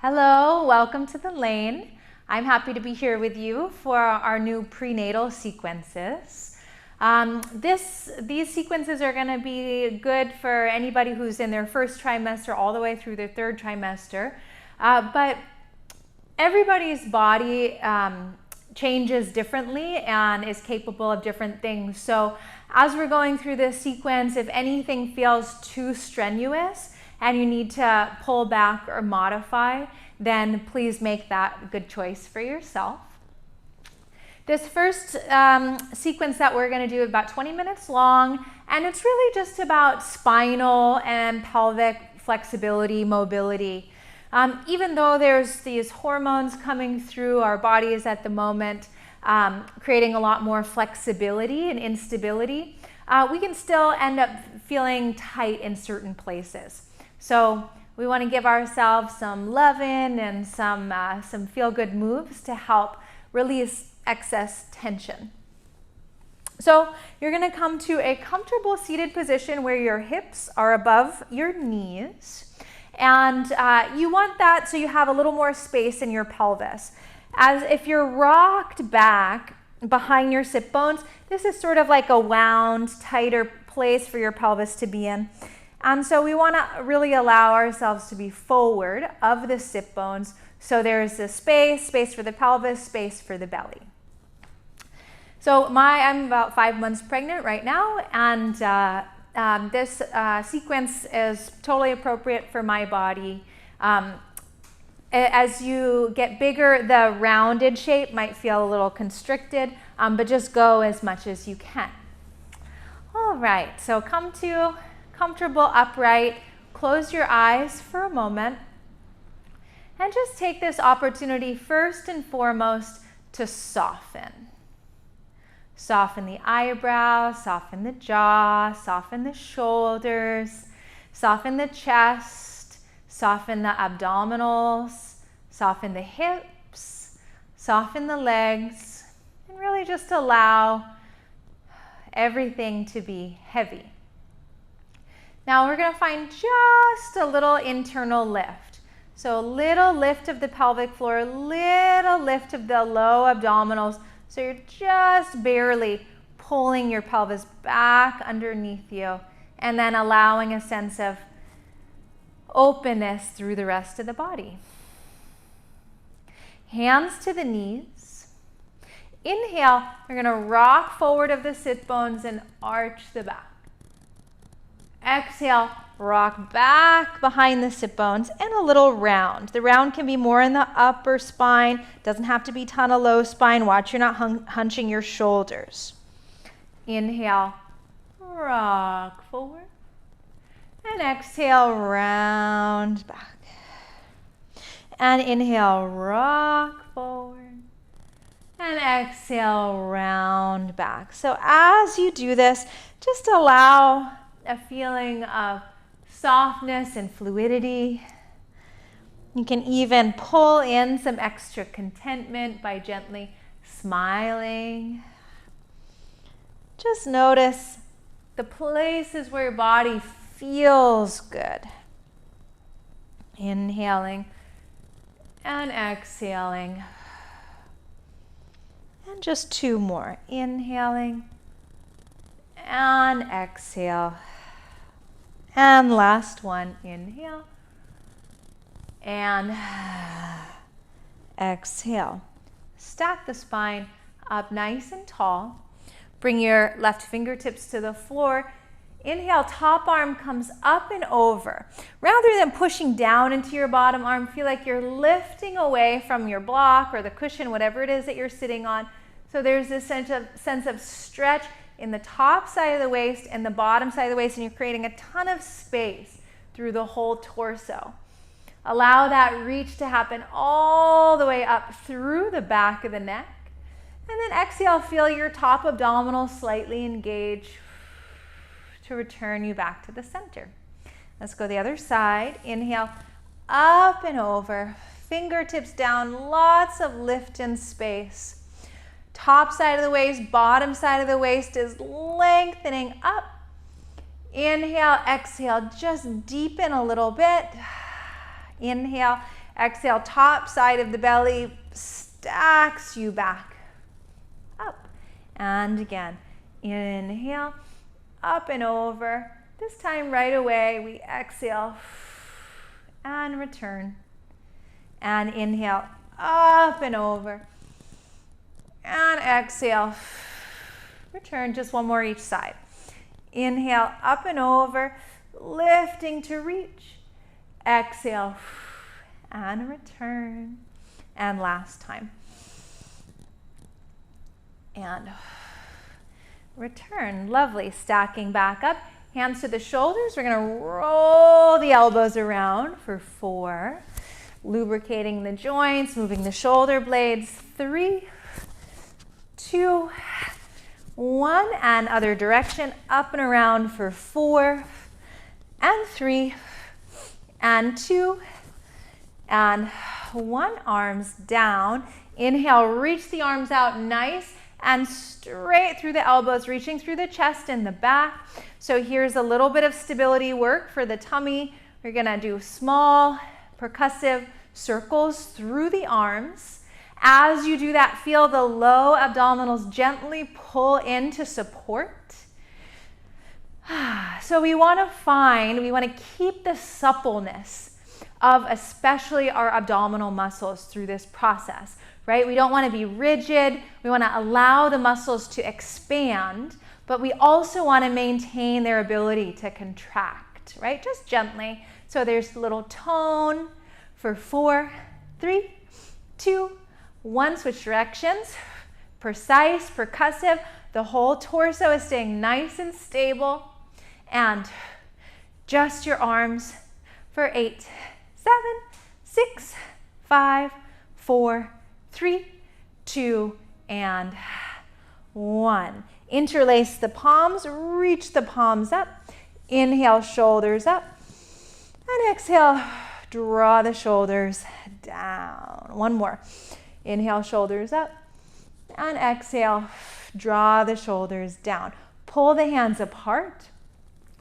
Hello, welcome to the lane. I'm happy to be here with you for our new prenatal sequences. These sequences are going to be good for anybody who's in their first trimester all the way through their third trimester. But everybody's body changes differently and is capable of different things. So as we're going through this sequence, if anything feels too strenuous and you need to pull back or modify, then please make that a good choice for yourself. This first sequence that we're going to do is about 20 minutes long, and it's really just about spinal and pelvic flexibility, mobility. Even though there's these hormones coming through our bodies at the moment, creating a lot more flexibility and instability, we can still end up feeling tight in certain places. So we want to give ourselves some loving and some feel-good moves to help release excess tension. So you're going to come to a comfortable seated position where your hips are above your knees. And you want that so you have a little more space in your pelvis. As if you're rocked back behind your sit bones, this is sort of like a wound, tighter place for your pelvis to be in. And so we want to really allow ourselves to be forward of the sit bones. So there's a space for the pelvis, space for the belly. So I'm about 5 months pregnant right now, and this sequence is totally appropriate for my body. As you get bigger, the rounded shape might feel a little constricted, but just go as much as you can. All right, so come to comfortable upright, close your eyes for a moment, and just take this opportunity first and foremost to soften. Soften the eyebrows, soften the jaw, soften the shoulders, soften the chest, soften the abdominals, soften the hips, soften the legs, and really just allow everything to be heavy. Now we're going to find just a little internal lift. So a little lift of the pelvic floor, little lift of the low abdominals. So you're just barely pulling your pelvis back underneath you and then allowing a sense of openness through the rest of the body. Hands to the knees. Inhale, you're going to rock forward of the sit bones and arch the back. Exhale, rock back behind the sit bones and a little round. The round can be more in the upper spine. Doesn't have to be a ton of low spine. Watch you're not hunching your shoulders. Inhale, rock forward. And exhale, round back. And inhale, rock forward. And exhale, round back. So as you do this, just allow a feeling of softness and fluidity. You can even pull in some extra contentment by gently smiling. Just notice the places where your body feels good. Inhaling and exhaling. And just 2 more. Inhaling and exhale. And last one, inhale and exhale. Stack the spine up nice and tall. Bring your left fingertips to the floor. Inhale, top arm comes up and over. Rather than pushing down into your bottom arm, feel like you're lifting away from your block or the cushion, whatever it is that you're sitting on. So there's this sense of stretch in the top side of the waist and the bottom side of the waist, and you're creating a ton of space through the whole torso. Allow that reach to happen all the way up through the back of the neck. And then exhale, feel your top abdominal slightly engage to return you back to the center. Let's go the other side. Inhale, up and over, fingertips down, lots of lift and space. Top side of the waist, bottom side of the waist is lengthening up. Inhale, exhale, just deepen a little bit. Inhale, Exhale, top side of the belly stacks you back up. And again, inhale, up and over. This time right away, we exhale and return. And inhale, up and over. And exhale, return. Just one more each side. Inhale, up and over, lifting to reach. Exhale, and return. And last time. And return. Lovely. Stacking back up. Hands to the shoulders. We're going to roll the elbows around for 4. Lubricating the joints, moving the shoulder blades. 3, 2, 1. And other direction. Up and around for 4 and 3 and 2 and 1. Arms down. Inhale, reach the arms out nice and straight through the elbows, reaching through the chest and the back. So here's a little bit of stability work for the tummy. We're gonna do small percussive circles through the arms. As you do that, feel the low abdominals gently pull in to support. So we want to keep the suppleness of especially our abdominal muscles through this process, right? We don't want to be rigid. We want to allow the muscles to expand, but we also want to maintain their ability to contract, right? Just gently. So there's a little tone for 4, 3, 2, 1. Switch directions. Precise, percussive. The whole torso is staying nice and stable. And just your arms for 8, 7, 6, 5, 4, 3, 2, and 1. Interlace the palms, reach the palms up. Inhale, shoulders up. And exhale, draw the shoulders down. One more. Inhale, shoulders up. And exhale, draw the shoulders down. Pull the hands apart.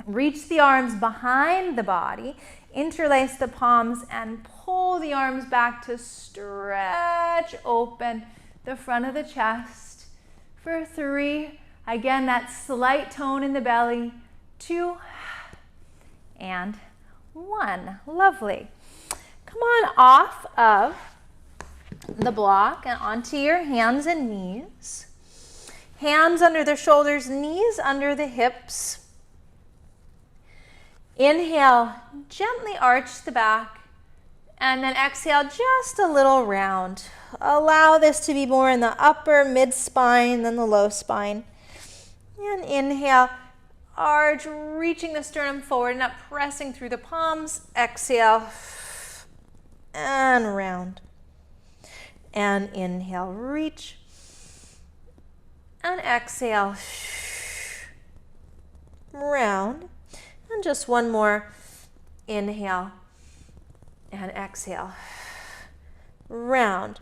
Reach the arms behind the body. Interlace the palms and pull the arms back to stretch open the front of the chest. For 3, again, that slight tone in the belly. 2 and 1. Lovely. Come on off of the block and onto your hands and knees. Hands under the shoulders, knees under the hips. Inhale, gently arch the back, and then exhale just a little round. Allow this to be more in the upper mid-spine than the low spine. And inhale, arch, reaching the sternum forward, not pressing through the palms. Exhale, and round. And inhale, reach. And exhale, round. And just one more. Inhale and exhale. Round.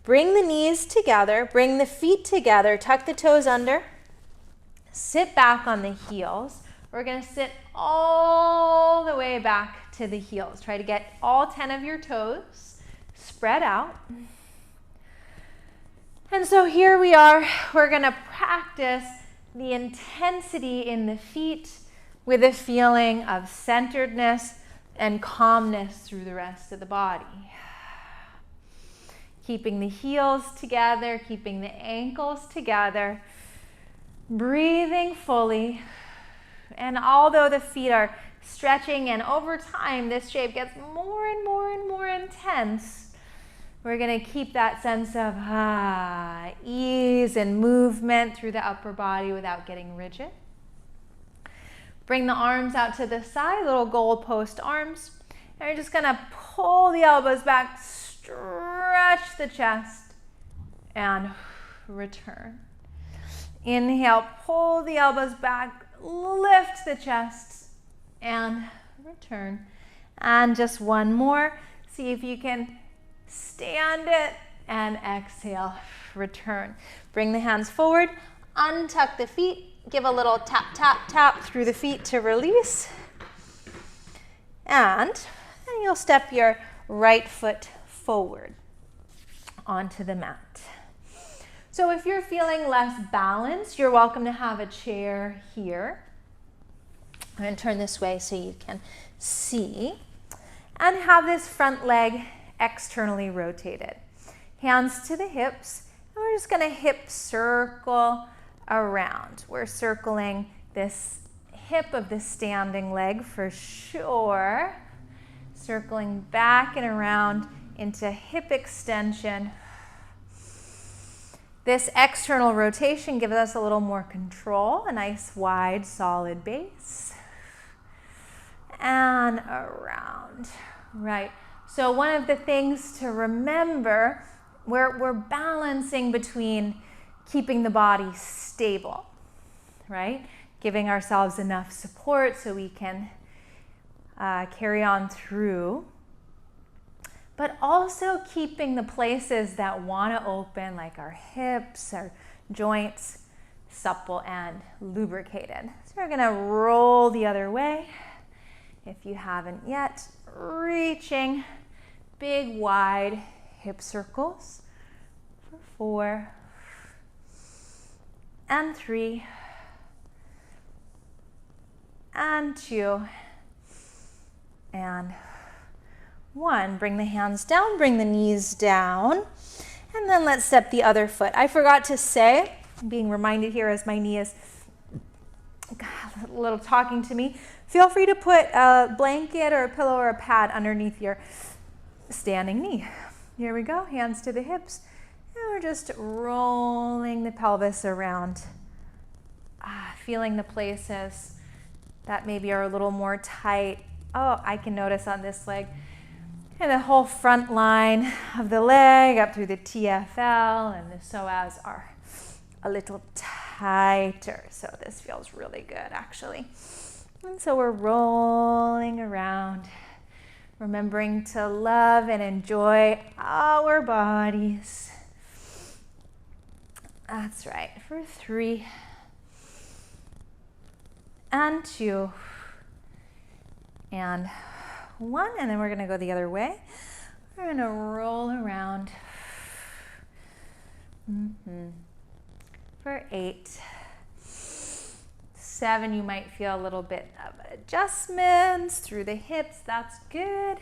Bring the knees together. Bring the feet together. Tuck the toes under. Sit back on the heels. We're going to sit all the way back to the heels. Try to get all 10 of your toes spread out. And so here we are. We're going to practice the intensity in the feet with a feeling of centeredness and calmness through the rest of the body. Keeping the heels together, keeping the ankles together, breathing fully. And although the feet are stretching and over time this shape gets more and more and more intense, we're going to keep that sense of ease and movement through the upper body without getting rigid. Bring the arms out to the side, little goalpost arms. And you're just going to pull the elbows back, stretch the chest, and return. Inhale, pull the elbows back, lift the chest, and return. And just one more. See if you can stand it, and exhale, return. Bring the hands forward, untuck the feet. Give a little tap, tap, tap through the feet to release. And then you'll step your right foot forward onto the mat. So if you're feeling less balanced, you're welcome to have a chair here. I'm going to turn this way so you can see. And have this front leg externally rotated. Hands to the hips. And we're just going to hip circle around. We're circling this hip of the standing leg for sure. Circling back and around into hip extension. This external rotation gives us a little more control, a nice wide solid base. And around. Right. So one of the things to remember, we're balancing between keeping the body stable, right? Giving ourselves enough support so we can carry on through, but also keeping the places that want to open, like our hips, our joints, supple and lubricated. So we're going to roll the other way. If you haven't yet, reaching big wide hip circles for 4 and 3 and 2 and 1. Bring the hands down, bring the knees down, and then let's step the other foot. I forgot to say, I'm being reminded here as my knee is a little talking to me, feel free to put a blanket or a pillow or a pad underneath your standing knee. Here we go, hands to the hips, and we're just rolling the pelvis around, feeling the places that maybe are a little more tight. Oh, I can notice on this leg, and the whole front line of the leg up through the TFL and the psoas are a little tighter. So this feels really good, actually. And so we're rolling around, remembering to love and enjoy our bodies. That's right, for 3 and 2 and 1, and then we're going to go the other way. We're going to roll around for 8, 7. You might feel a little bit of adjustments through the hips. That's good.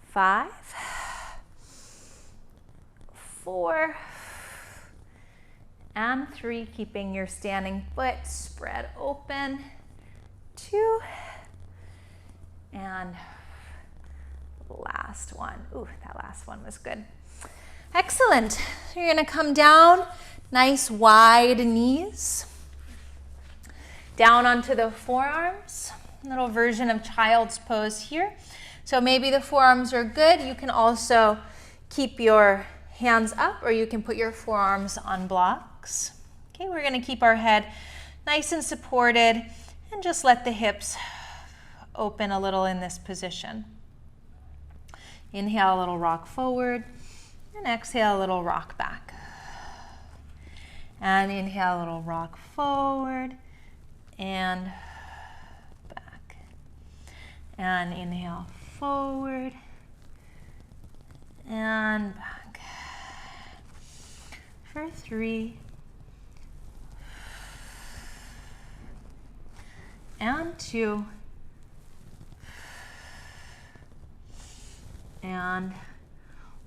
5, 4, and 3. Keeping your standing foot spread open. 2, and last one. Ooh, that last one was good. Excellent. So you're going to come down, nice wide knees. Down onto the forearms. Little version of child's pose here. So maybe the forearms are good. You can also keep your hands up, or you can put your forearms on blocks. Okay, we're going to keep our head nice and supported and just let the hips open a little in this position. Inhale, a little rock forward, and exhale, a little rock back. And inhale, a little rock forward and back. And inhale, forward and back. For 3 and 2 and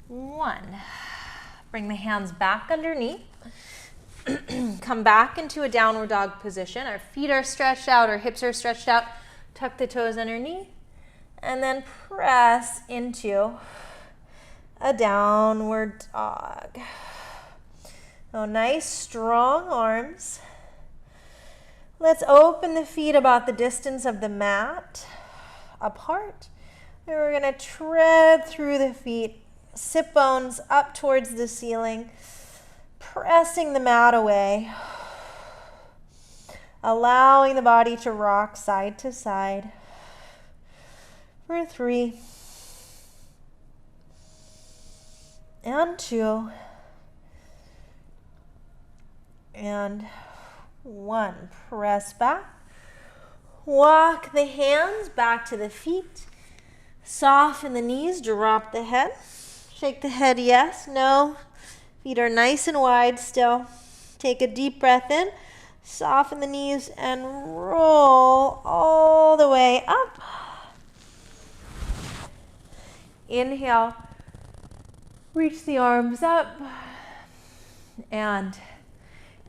1. Bring the hands back underneath. Come back into a downward dog position. Our feet are stretched out, our hips are stretched out. Tuck the toes underneath, and then press into a downward dog. So nice strong arms. Let's open the feet about the distance of the mat apart. And we're going to tread through the feet, sit bones up towards the ceiling, pressing the mat away, allowing the body to rock side to side. For 3 and 2 and 1. Press back. Walk the hands back to the feet. Soften the knees, drop the head. Shake the head, yes, no. Feet are nice and wide still. Take a deep breath in. Soften the knees and roll all the way up. Inhale. Reach the arms up. And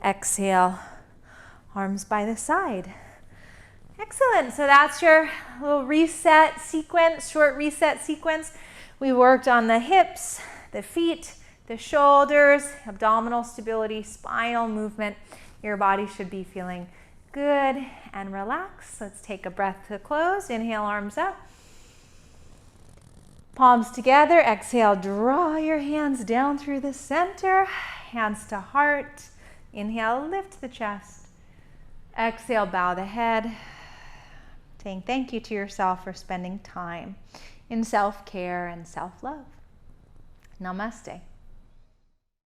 exhale. Arms by the side. Excellent. So that's your little reset sequence, short reset sequence. We worked on the hips, the feet, the shoulders, abdominal stability, spinal movement. Your body should be feeling good and relaxed. Let's take a breath to close. Inhale, arms up. Palms together. Exhale, draw your hands down through the center. Hands to heart. Inhale, lift the chest. Exhale, bow the head. Saying thank you to yourself for spending time in self-care and self-love. Namaste.